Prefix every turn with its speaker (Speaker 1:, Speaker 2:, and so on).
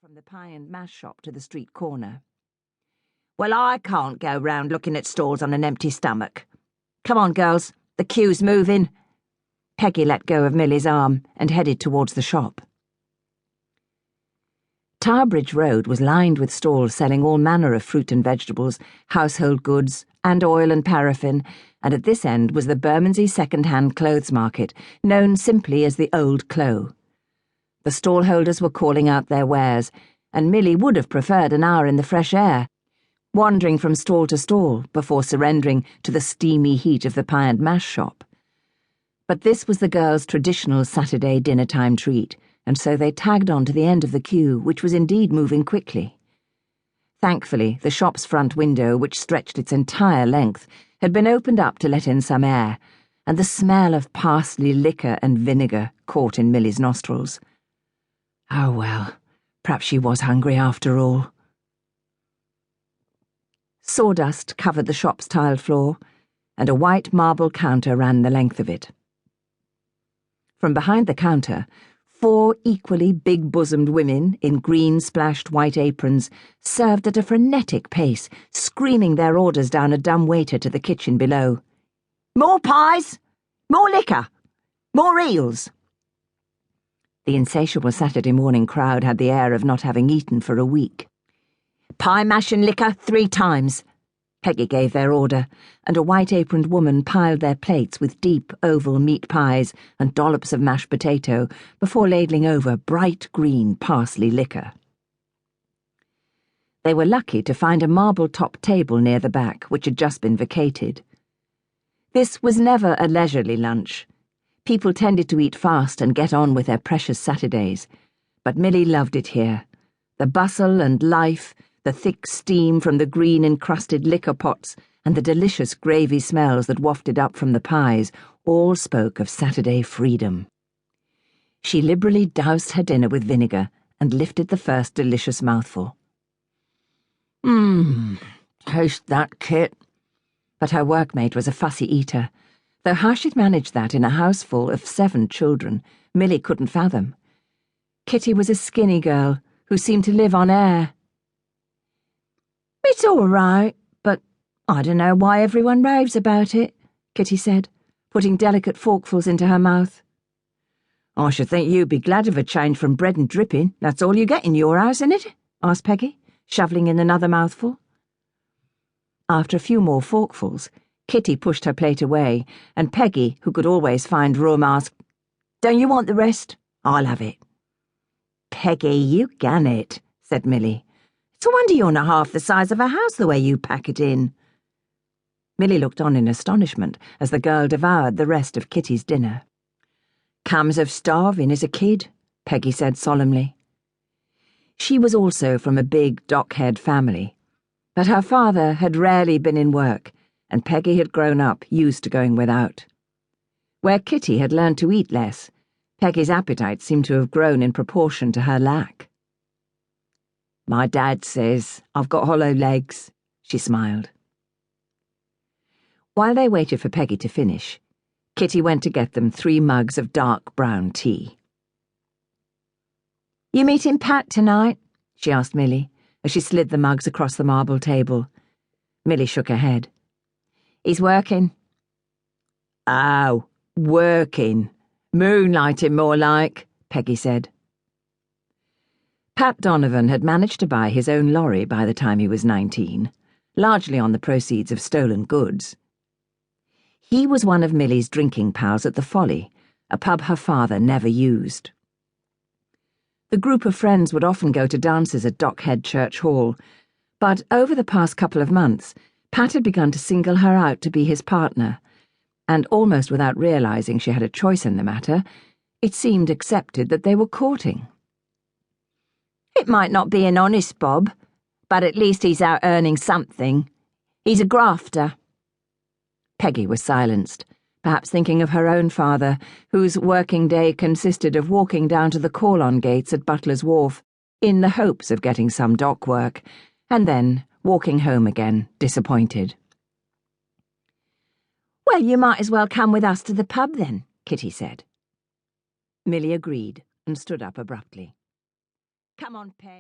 Speaker 1: from the pie and mash shop to the street corner. "Well, I can't go round looking at stalls on an empty stomach. Come on, girls, the queue's moving." Peggy let go of Millie's arm and headed towards the shop. Tarbridge Road was lined with stalls selling all manner of fruit and vegetables, household goods, and oil and paraffin, and at this end was the Bermondsey second-hand clothes market, known simply as the Old Clo. The stallholders were calling out their wares, and Millie would have preferred an hour in the fresh air, wandering from stall to stall before surrendering to the steamy heat of the pie and mash shop. But this was the girls' traditional Saturday dinner-time treat, and so they tagged on to the end of the queue, which was indeed moving quickly. Thankfully, the shop's front window, which stretched its entire length, had been opened up to let in some air, and the smell of parsley liquor and vinegar caught in Millie's nostrils. Oh well, perhaps she was hungry after all. Sawdust covered the shop's tiled floor, and a white marble counter ran the length of it. From behind the counter, 4 equally big-bosomed women in green-splashed white aprons served at a frenetic pace, screaming their orders down a dumb waiter to the kitchen below. "More pies! More liquor! More eels!" The insatiable Saturday morning crowd had the air of not having eaten for a week. "Pie, mash and liquor 3 times," Peggy gave their order, and a white-aproned woman piled their plates with deep, oval meat pies and dollops of mashed potato before ladling over bright green parsley liquor. They were lucky to find a marble-topped table near the back, which had just been vacated. This was never a leisurely lunch. People tended to eat fast and get on with their precious Saturdays, but Millie loved it here. The bustle and life, the thick steam from the green-encrusted liquor pots, and the delicious gravy smells that wafted up from the pies all spoke of Saturday freedom. She liberally doused her dinner with vinegar and lifted the first delicious mouthful. Taste that, Kit." But her workmate was a fussy eater, though how she'd managed that in a house full of 7 children, Millie couldn't fathom. Kitty was a skinny girl who seemed to live on air. "It's all right, but I don't know why everyone raves about it," Kitty said, putting delicate forkfuls into her mouth. "I should think you'd be glad of a change from bread and dripping. That's all you get in your house, isn't it?" asked Peggy, shovelling in another mouthful. After a few more forkfuls, Kitty pushed her plate away, and Peggy, who could always find room, asked, "Don't you want the rest? I'll have it." "Peggy, you can it," said Millie. "It's a wonder you're not half the size of a house the way you pack it in." Millie looked on in astonishment as the girl devoured the rest of Kitty's dinner. "Comes of starving as a kid," Peggy said solemnly. She was also from a big dockhead family, but her father had rarely been in work, and Peggy had grown up used to going without. Where Kitty had learned to eat less, Peggy's appetite seemed to have grown in proportion to her lack. "My dad says I've got hollow legs," she smiled. While they waited for Peggy to finish, Kitty went to get them 3 mugs of dark brown tea. "You meeting Pat tonight?" she asked Millie, as she slid the mugs across the marble table. Millie shook her head. "He's working." "Oh, working. Moonlighting more like," Peggy said. Pat Donovan had managed to buy his own lorry by the time he was 19, largely on the proceeds of stolen goods. He was one of Millie's drinking pals at the Folly, a pub her father never used. The group of friends would often go to dances at Dockhead Church Hall, but over the past couple of months, Pat had begun to single her out to be his partner, and almost without realizing she had a choice in the matter, it seemed accepted that they were courting. "It might not be an honest Bob, but at least he's out earning something. He's a grafter." Peggy was silenced, perhaps thinking of her own father, whose working day consisted of walking down to the call-on gates at Butler's Wharf in the hopes of getting some dock work, and then walking home again, disappointed. "Well, you might as well come with us to the pub then," Kitty said. Millie agreed and stood up abruptly. "Come on, Peg."